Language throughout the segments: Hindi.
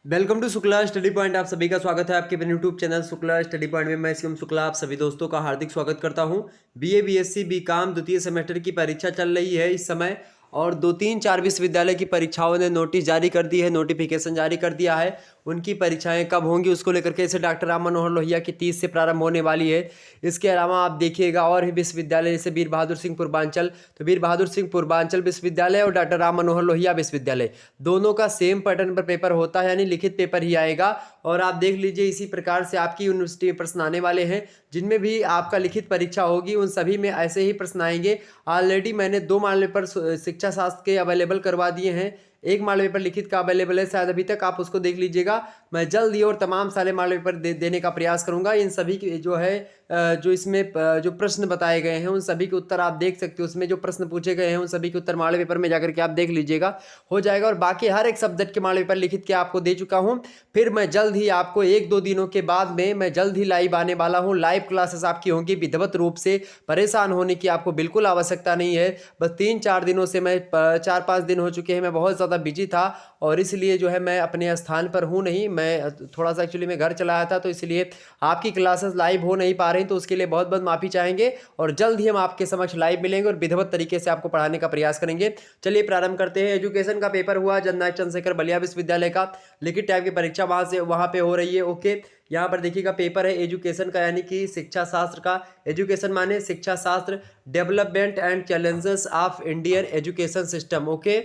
Welcome to Shukla study point. आप सभी का स्वागत है आपके अपने YouTube channel Shukla study point में। मैं शिवम शुक्ला आप सभी दोस्तों का हार्दिक स्वागत करता हूं। बीए बीएससी बीकॉम द्वितीय सेमेस्टर की परीक्षा चल रही है इस समय, और 2-3-4 विश्वविद्यालय की परीक्षाओं ने नोटिस जारी कर दी है, नोटिफिकेशन जारी कर दिया है। उनकी परीक्षाएं कब होंगी उसको लेकर के इसे डॉक्टर राम मनोहर लोहिया की 30 से प्रारंभ होने वाली है। इसके अलावा आप देखिएगा और भी विश्वविद्यालय जैसे वीर बहादुर सिंह पूर्वांचल, तो वीर बहादुर सिंह पूर्वांचल विश्वविद्यालय और डॉक्टर राम मनोहर लोहिया विश्वविद्यालय दोनों का सेम पैटर्न पर पेपर होता है, यानी लिखित पेपर ही आएगा। और आप देख लीजिए इसी प्रकार से आपकी यूनिवर्सिटी में प्रश्न आने वाले हैं, जिनमें भी आपका लिखित परीक्षा होगी उन सभी में ऐसे ही प्रश्न आएंगे। ऑलरेडी मैंने 2 मॉडल पेपर शिक्षा शास्त्र के अवेलेबल करवा दिए हैं, एक मॉडल पेपर लिखित का अवेलेबल है, शायद अभी तक आप उसको देख लीजिएगा। मैं जल्द ही और तमाम सारे मॉडल पेपर देने का प्रयास करूंगा। इन सभी की जो है जो इसमें जो प्रश्न बताए गए हैं उन सभी के उत्तर आप देख सकते हो। उसमें जो प्रश्न पूछे गए हैं उन सभी के उत्तर मॉडल पेपर में जाकर के आप देख लीजिएगा, हो जाएगा। और बाकी हर एक सब्जेक्ट के मॉडल पेपर लिखित के आपको दे चुका हूं। फिर मैं जल्द ही आपको 1-2 दिनों के बाद में मैं जल्द ही लाइव आने वाला हूं। लाइव क्लासेस आपकी होंगी विधिवत रूप से, परेशान होने की आपको बिल्कुल आवश्यकता नहीं है। बस 3-4 दिनों से मैं 4-5 दिन हो चुके हैं, मैं बहुत ज़्यादा बिजी था और इसलिए जो है मैं अपने स्थान पर हूँ नहीं। मैं थोड़ा सा एक्चुअली मैं घर चला आया था, तो इसलिए आपकी क्लासेस लाइव हो नहीं पा रही, तो उसके लिए बहुत बहुत माफ़ी चाहेंगे। और जल्द ही हम आपके समक्ष लाइव मिलेंगे और विधिवत तरीके से आपको पढ़ाने का प्रयास करेंगे। चलिए प्रारंभ करते हैं। एजुकेशन का पेपर हुआ जननायक चंद्रशेखर बलिया विश्वविद्यालय का, लिखित टाइप की परीक्षा वहाँ पे हो रही है। ओके, यहाँ पर देखिएगा पेपर है एजुकेशन का, यानी कि शिक्षा शास्त्र का। एजुकेशन माने शिक्षा शास्त्र, development and challenges of Indian education system. Okay,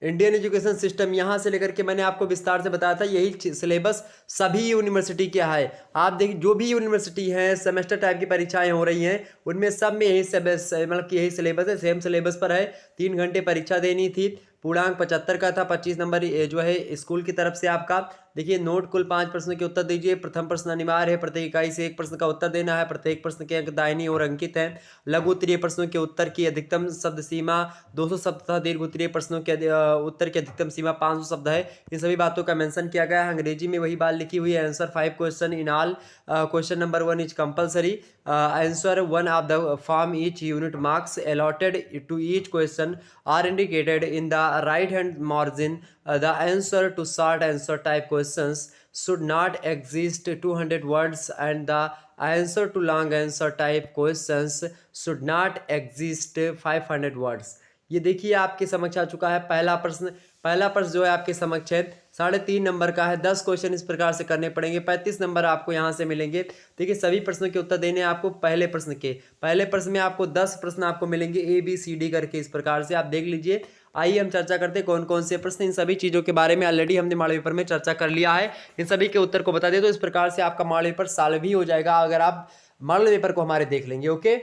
Indian education system यहाँ से लेकर के मैंने आपको विस्तार से बताया था, यही सिलेबस सभी यूनिवर्सिटी क्या है। आप देखिए जो भी यूनिवर्सिटी है सेमेस्टर टाइप की परीक्षाएं हो रही हैं उनमें सब में यही मतलब कि यही सिलेबस है, सेम सिलेबस पर है। 3 घंटे परीक्षा देनी थी, पूर्णांक 75 का था, 25 नंबर जो है स्कूल की तरफ से आपका। देखिए नोट, कुल 5 प्रश्न के उत्तर दीजिए। प्रथम प्रश्न अनिवार्य है, प्रत्येक इकाई से 1 प्रश्न का उत्तर देना है, प्रत्येक प्रश्न के अंक दाहिनी ओर अंकित हैं। लघु उत्तरीय प्रश्नों के उत्तर की अधिकतम शब्द सीमा 200 शब्द तथा दीर्घ उत्तरीय प्रश्नों के उत्तर की अधिकतम सीमा 500 शब्द है। इन सभी बातों का मेंशन किया गया है। अंग्रेजी में वही बात लिखी हुई है। Answer 5 question in all, question number 1 is compulsory, answer 1 of the form each unit, marks allotted to each question are indicated in the right hand margin. The answer to short answer type questions should not exceed 200 words and the answer to long answer type questions should not exceed 500 words. ये देखिए आपके समक्ष आ चुका है पहला प्रश्न। पहला प्रश्न जो है आपके समक्ष है 3.5 नंबर का है। 10 क्वेश्चन इस प्रकार से करने पड़ेंगे, 35 नंबर आपको यहाँ से मिलेंगे। देखिए सभी प्रश्नों के उत्तर देने हैं आपको। पहले प्रश्न के, पहले प्रश्न में आपको 10 प्रश्न आपको मिलेंगे ABCD करके, इस प्रकार से आप देख लीजिए। आइए हम चर्चा करते हैं कौन कौन से प्रश्न। इन सभी चीज़ों के बारे में ऑलरेडी हमने मॉडल पेपर में चर्चा कर लिया है, इन सभी के उत्तर को बता दें तो इस प्रकार से आपका मॉडल पेपर सॉल्व भी हो जाएगा अगर आप मॉडल पेपर को हमारे देख लेंगे। ओके,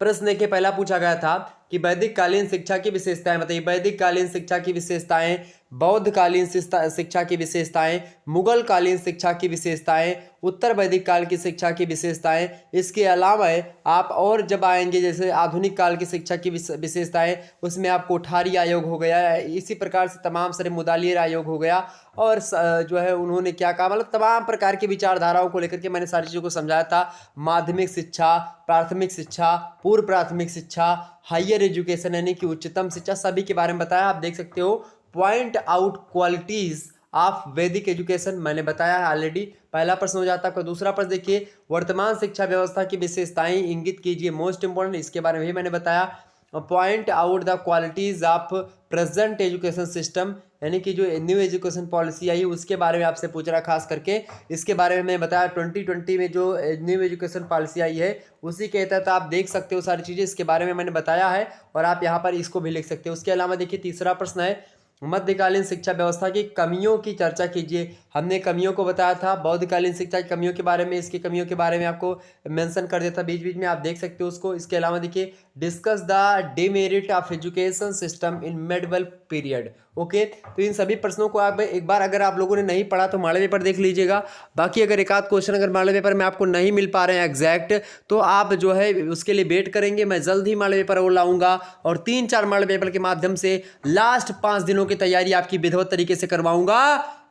प्रश्न के पहला पूछा गया था कि वैदिक कालीन शिक्षा की विशेषताएं बताइए। वैदिक कालीन शिक्षा की विशेषताएं, बौद्ध कालीन शिक्षा की विशेषताएं, मुगल कालीन शिक्षा की विशेषताएं, उत्तर वैदिक काल की शिक्षा की विशेषताएं। इसके अलावा आप और जब आएंगे जैसे आधुनिक काल की शिक्षा की विशेषताएं, उसमें आप कोठारी आयोग हो गया, इसी प्रकार से तमाम सारे मुदालियर आयोग हो गया। और जो है उन्होंने क्या कहा, मतलब तमाम प्रकार की विचारधाराओं को लेकर के मैंने सारी चीज़ों को समझाया था। माध्यमिक शिक्षा, प्राथमिक शिक्षा, पूर्व प्राथमिक शिक्षा, हायर एजुकेशन यानी कि उच्चतम शिक्षा, सभी के बारे में बताया। आप देख सकते हो पॉइंट आउट क्वालिटीज ऑफ वैदिक एजुकेशन मैंने बताया है ऑलरेडी। पहला प्रश्न हो जाता है आपका। दूसरा प्रश्न देखिए, वर्तमान शिक्षा व्यवस्था की विशेषताएं इंगित कीजिए, मोस्ट इंपोर्टेंट, इसके बारे में भी मैंने बताया। Point out the qualities of present education system, यानी कि जो न्यू एजुकेशन पॉलिसी आई उसके बारे में आपसे पूछ रहा खास करके, इसके बारे में मैंने बताया। 2020 में जो न्यू एजुकेशन पॉलिसी आई है उसी के तहत आप देख सकते हो सारी चीज़ें, इसके बारे में मैंने बताया है और आप यहाँ पर इसको भी लिख सकते हो। उसके अलावा देखिए तीसरा प्रश्न है, मध्यकालीन शिक्षा व्यवस्था की कमियों की चर्चा कीजिए। हमने कमियों को बताया था, बौद्धकालीन शिक्षा की कमियों के बारे में, इसकी कमियों के बारे में आपको मेंशन कर दिया था बीच बीच में, आप देख सकते हो उसको। इसके अलावा देखिए, discuss the demerit of education system in medieval period. Okay, तो इन सभी प्रश्नों को आप एक बार अगर आप लोगों ने नहीं पढ़ा तो मॉडल पेपर देख लीजिएगा। बाकी अगर एक आध क्वेश्चन अगर मॉडल पेपर में आपको नहीं मिल पा रहे हैं एग्जैक्ट, तो आप जो है उसके लिए वेट करेंगे। मैं जल्द ही मॉडल पेपर और लाऊंगा और 3-4 मॉडल पेपर के माध्यम से लास्ट 5 दिनों की तैयारी आपकी विधिवत तरीके से करवाऊंगा।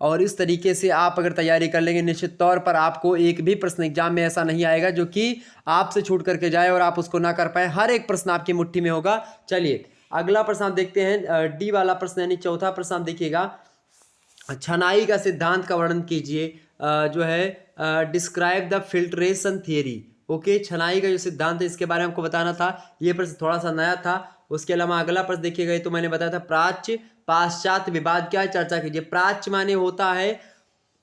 और इस तरीके से आप अगर तैयारी कर लेंगे निश्चित तौर पर आपको एक भी प्रश्न एग्जाम में ऐसा नहीं आएगा जो कि आपसे छूट करके जाए और आप उसको ना कर पाए। हर एक प्रश्न आपकी मुट्ठी में होगा। चलिए अगला प्रश्न आप देखते हैं, डी वाला प्रश्न यानी चौथा प्रश्न आप देखिएगा। छनाई का सिद्धांत का वर्णन कीजिए। जो है describe the filtration theory. Okay, छनाई का जो सिद्धांत है इसके बारे में हमको बताना था। ये प्रश्न थोड़ा सा नया था। उसके अलावा अगला प्रश्न देखिएगा, तो मैंने बताया था प्राच्य पाश्चात्य विवाद क्या है, चर्चा कीजिए। प्राच्य माने होता है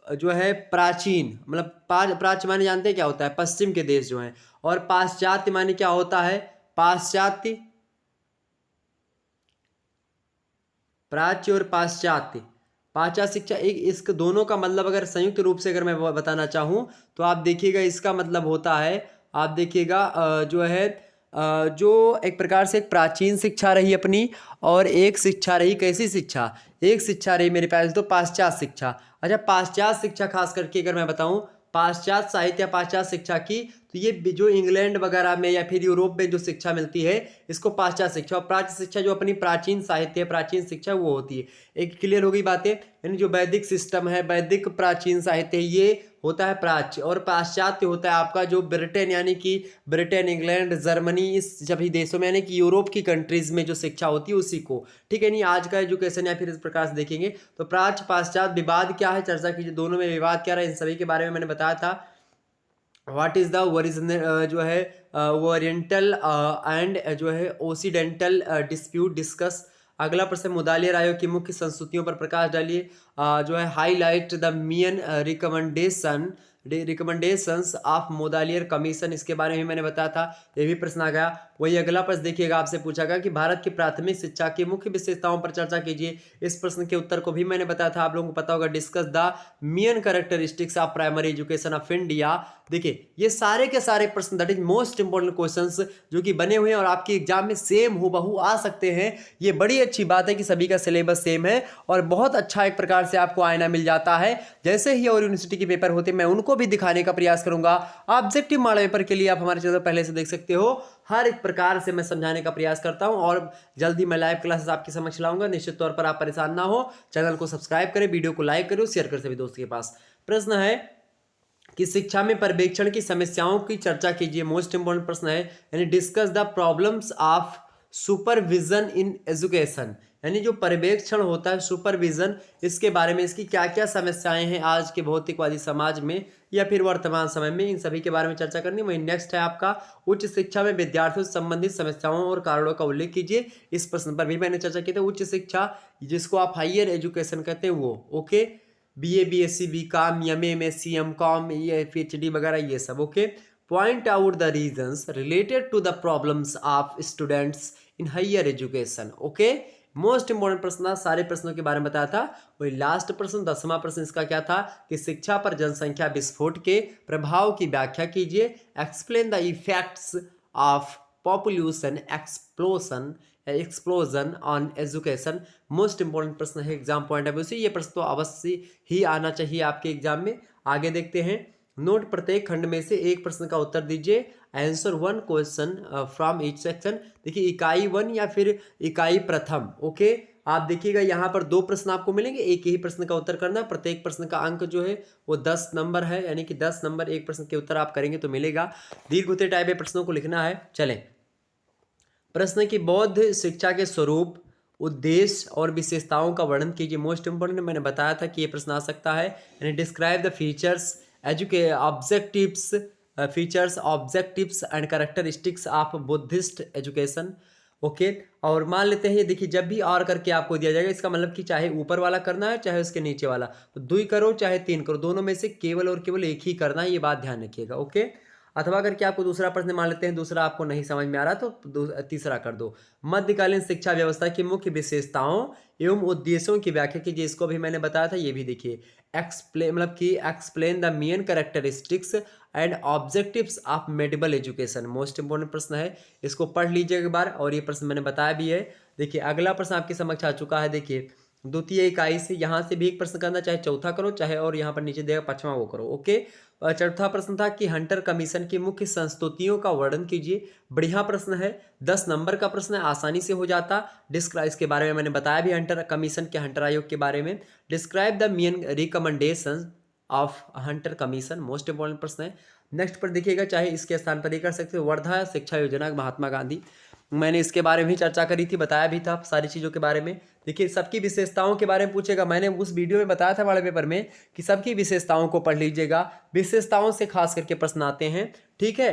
जो है प्राचीन, मतलब प्राच्य माने जानते हैं क्या होता है, पश्चिम के देश जो हैं। और पाश्चात्य माने क्या होता है, पाश्चात्य, प्राच्य और पाश्चात्य, पाश्चात्य शिक्षा एक, इसके दोनों का मतलब अगर संयुक्त रूप से अगर मैं बताना चाहूँ तो आप देखिएगा इसका मतलब होता है, आप देखिएगा जो है जो एक प्रकार से एक प्राचीन शिक्षा रही अपनी, और एक शिक्षा रही कैसी शिक्षा, एक शिक्षा रही मेरे पास तो पाश्चात्य शिक्षा। अच्छा, पाश्चात्य शिक्षा खास करके अगर मैं बताऊं, पाश्चात्य साहित्य या पाश्चात्य शिक्षा की, तो ये जो इंग्लैंड वगैरह में या फिर यूरोप में जो शिक्षा मिलती है इसको पाश्चात्य शिक्षा, और प्राच्य शिक्षा जो अपनी प्राचीन साहित्य है, प्राचीन शिक्षा वो होती है। एक क्लियर हो गई बातें, यानी जो वैदिक सिस्टम है, वैदिक प्राचीन साहित्य है, ये होता है प्राच्य, और पाश्चात्य होता है आपका जो ब्रिटेन, यानी कि ब्रिटेन, इंग्लैंड, जर्मनी, इस सभी देशों में, यानी कि यूरोप की कंट्रीज में जो शिक्षा होती है उसी को। ठीक है, नहीं आज का एजुकेशन या फिर इस प्रकार से देखेंगे तो प्राच्य पाश्चात्य विवाद क्या है, चर्चा कीजिए। दोनों में विवाद क्या रहा, इन सभी के बारे में मैंने बताया था। व्हाट इज द ओरिजिनल जो है ओरिएंटल एंड जो है ओसिडेंटल डिस्प्यूट डिस्कस। अगला प्रश्न, मुदालियर आयोग की मुख्य संस्तुतियों पर प्रकाश डालिए। जो है highlight the main recommendations of Mudaliar commission, इसके बारे में मैंने बताया था, ये भी प्रश्न आ गया। वही अगला प्रश्न देखिएगा, आपसे पूछा गया कि भारत की प्राथमिक शिक्षा की मुख्य विशेषताओं पर चर्चा कीजिए। इस प्रश्न के उत्तर को भी मैंने बताया था, आप लोगों को पता होगा, discuss the main characteristics of primary education of India. देखिए ये सारे के सारे प्रश्न, that is most important questions जो कि बने हुए हैं और आपके एग्जाम में सेम हूबहू आ सकते हैं। ये बड़ी अच्छी बात है कि सभी का सिलेबस सेम है और बहुत अच्छा एक प्रकार से आपको आईना मिल जाता है। जैसे ही और यूनिवर्सिटी के पेपर होते हैं मैं उनको भी दिखाने का प्रयास करूंगा। ऑब्जेक्टिव मॉडल पेपर के लिए आप हमारे चैनल पहले से देख सकते हो, हर एक प्रकार से मैं समझाने का प्रयास करता हूं और जल्दी मैं लाइव क्लासेस आपके समक्ष लाऊंगा। निश्चित तौर पर आप परेशान ना हो, चैनल को सब्सक्राइब करें, वीडियो को लाइक करें, शेयर करें सभी दोस्तों के पास। प्रश्न है कि शिक्षा में पर्यवेक्षण की समस्याओं की चर्चा कीजिए। मोस्ट इंपोर्टेंट प्रश्न है, यानी discuss the problems of supervision in education, यानी जो पर्यवेक्षण होता है, सुपरविजन, इसके बारे में, इसकी क्या क्या समस्याएं हैं आज के भौतिकवादी समाज में या फिर वर्तमान समय में, इन सभी के बारे में चर्चा करनी। वही नेक्स्ट है आपका, उच्च शिक्षा में विद्यार्थियों से संबंधित समस्याओं और कारणों का उल्लेख कीजिए। इस प्रश्न पर भी मैंने चर्चा की थी। उच्च शिक्षा जिसको आप हाइयर एजुकेशन कहते हैं वो, okay, BA, BSc, BCom, MA, MSc, MCom, ये पीएचडी वगैरह ये सब, okay. Point out the reasons related to the problems of students in higher education, okay. Most important प्रश्न था, सारे प्रश्नों के बारे में बताया था। वही लास्ट प्रश्न, 10वां प्रश्न इसका क्या था कि शिक्षा पर जनसंख्या विस्फोट के प्रभाव की व्याख्या कीजिए। Explain the effects of population explosion on education. Most important प्रश्न है एग्जाम पॉइंट ऑफ व्यू से, ये प्रश्न तो अवश्य ही आना चाहिए आपके एग्जाम में। आगे देखते हैं, नोट प्रत्येक खंड में से एक प्रश्न का उत्तर दीजिए। Answer one question from each section. देखिए इकाई 1 या फिर इकाई प्रथम, ओके। आप देखिएगा यहाँ पर 2 प्रश्न आपको मिलेंगे, एक ही प्रश्न का उत्तर करना। प्रत्येक प्रश्न का अंक जो है वो 10 नंबर है, यानी कि 10 नंबर एक प्रश्न के उत्तर आप करेंगे तो मिलेगा। दीर्घ उत्तर टाइप के प्रश्नों को लिखना है। चलें, प्रश्न की बौद्ध शिक्षा के स्वरूप, उद्देश्य और विशेषताओं का वर्णन कीजिए। मोस्ट इंपोर्टेंट मैंने बताया था कि ये प्रश्न आ सकता है, यानी describe the features objectives and characteristics of Buddhist education, okay. और मान लेते हैं, ये देखिए जब भी आर करके आपको दिया जाएगा, इसका मतलब कि चाहे ऊपर वाला करना है चाहे उसके नीचे वाला, तो 2 करो चाहे 3 करो, दोनों में से केवल और केवल एक ही करना है, ये बात ध्यान रखिएगा, ओके। अथवा करके आपको दूसरा प्रश्न मान लेते हैं, दूसरा आपको नहीं समझ में आ रहा तो तीसरा कर दो। मध्यकालीन शिक्षा व्यवस्था की मुख्य विशेषताओं एवं उद्देश्यों की व्याख्या कीजिए। इसको भी मैंने बताया था, ये भी देखिए। Explain the main characteristics and objectives of medical education. Most important प्रश्न है, इसको पढ़ लीजिए एक बार, और ये प्रश्न मैंने बताया भी है। देखिए अगला प्रश्न आपके समक्ष आ चुका है। देखिए द्वितीय इकाई से यहाँ से भी एक प्रश्न करना, चाहे चौथा करो चाहे और यहाँ पर नीचे देगा 5वां वो करो, ओके। चौथा प्रश्न था कि हंटर कमीशन की मुख्य संस्तुतियों का वर्णन कीजिए। बढ़िया प्रश्न है, 10 नंबर का प्रश्न है, आसानी से हो जाता। डिस्क्राइब, इसके बारे में मैंने बताया भी हंटर कमीशन के, हंटर आयोग के बारे में। Describe the main recommendation of Hunter commission, most important प्रश्न है। नेक्स्ट पर देखिएगा, चाहे इसके स्थान पर ही कर सकते हो, वर्धा शिक्षा योजना महात्मा गांधी। मैंने इसके बारे में भी चर्चा करी थी, बताया भी था सारी चीज़ों के बारे में। देखिए सबकी विशेषताओं के बारे में पूछेगा, मैंने उस वीडियो में बताया था वाले पेपर में कि सबकी विशेषताओं को पढ़ लीजिएगा, विशेषताओं से खास करके प्रश्न आते हैं। ठीक है,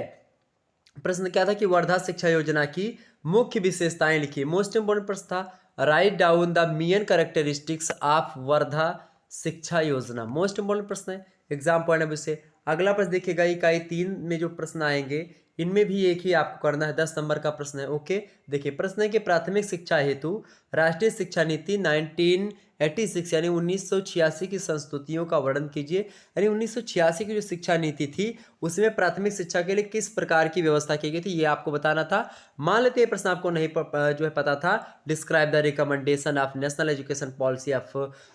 प्रश्न क्या था कि वर्धा शिक्षा योजना की मुख्य विशेषताएं लिखिए। मोस्ट इंपोर्टेंट प्रश्न था, write down the main characteristics of Wardha शिक्षा योजना। मोस्ट इंपोर्टेंट प्रश्न है, एग्जाम पॉइंट ऑफ व्यू से। अगला प्रश्न देखिएगा, इकाई 3 में जो प्रश्न आएंगे इनमें भी एक ही आपको करना है, 10 नंबर का प्रश्न है। ओके, देखिए प्रश्न है कि प्राथमिक शिक्षा हेतु राष्ट्रीय शिक्षा नीति 1986 यानी 1986 की संस्तुतियों का वर्णन कीजिए। यानी 1986 की जो शिक्षा नीति थी उसमें प्राथमिक शिक्षा के लिए किस प्रकार की व्यवस्था की गई थी, ये आपको बताना था। मान लेते हैं प्रश्न आपको नहीं जो है पता था, describe the recommendation of national education policy of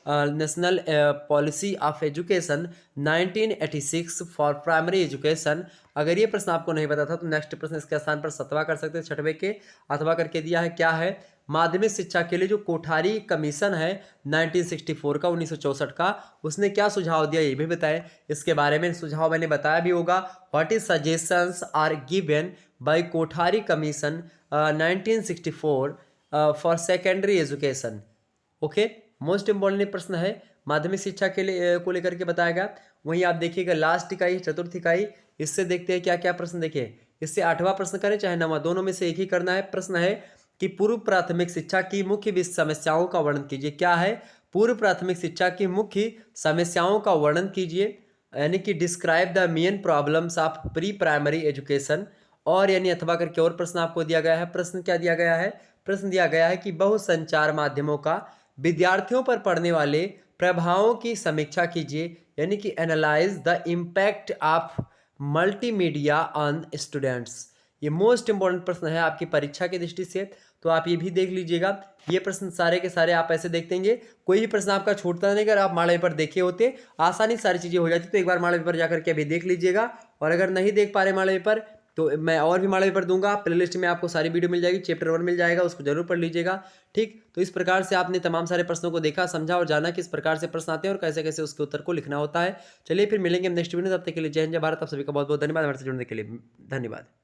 national policy of education 1986 for primary education. अगर ये प्रश्न आपको नहीं पता था तो नेक्स्ट प्रश्न इसके स्थान पर 7वां कर सकते हैं, 6वें के अथवा करके दिया है। क्या है, माध्यमिक शिक्षा के लिए जो कोठारी कमीशन है 1964 का 1964 का, उसने क्या सुझाव दिया ये भी बताएं। इसके बारे में सुझाव मैंने बताया भी होगा। What is suggestions are given by Kothari commission 1964 for secondary education. Okay, most important प्रश्न है, माध्यमिक शिक्षा के लिए को लेकर के बताया गया। वहीं आप देखिएगा लास्ट इकाई, चतुर्थ इकाई, इससे देखते हैं क्या क्या प्रश्न। देखिए इससे 8वां प्रश्न करें चाहे 9वां, दोनों में से एक ही करना है। प्रश्न है कि पूर्व प्राथमिक शिक्षा की मुख्य समस्याओं का वर्णन कीजिए। क्या है, पूर्व प्राथमिक शिक्षा की मुख्य समस्याओं का वर्णन कीजिए, यानी कि describe the main problems of pre primary education. और यानी अथवा करके और प्रश्न आपको दिया गया है। प्रश्न क्या दिया गया है, प्रश्न दिया गया है कि बहुसंचार माध्यमों का विद्यार्थियों पर पड़ने वाले प्रभावों की समीक्षा कीजिए, यानी कि analyse the impact of multimedia on students. ये मोस्ट इंपॉर्टेंट प्रश्न है आपकी परीक्षा की दृष्टि से, तो आप ये भी देख लीजिएगा। ये प्रश्न सारे के सारे आप ऐसे देख देंगे, कोई भी प्रश्न आपका छूटता नहीं। अगर आप मॉडल पेपर देखे होते आसानी सारी चीज़ें हो जाती, तो एक बार मॉडल पेपर जाकर के अभी देख लीजिएगा। और अगर नहीं देख पा रहे मॉडल पेपर तो मैं और भी मॉडल पेपर दूंगा, प्लेलिस्ट में आपको सारी वीडियो मिल जाएगी, चैप्टर 1 मिल जाएगा, उसको जरूर पढ़ लीजिएगा। ठीक, तो इस प्रकार से आपने तमाम सारे प्रश्नों को देखा, समझा और जाना किस प्रकार से प्रश्न आते हैं और कैसे कैसे उसके उत्तर को लिखना होता है। चलिए फिर मिलेंगे नेक्स्ट वीडियो, तब तक के लिए जय हिंद जय भारत। आप सभी का बहुत बहुत धन्यवाद हमारे से जुड़ने के लिए, धन्यवाद।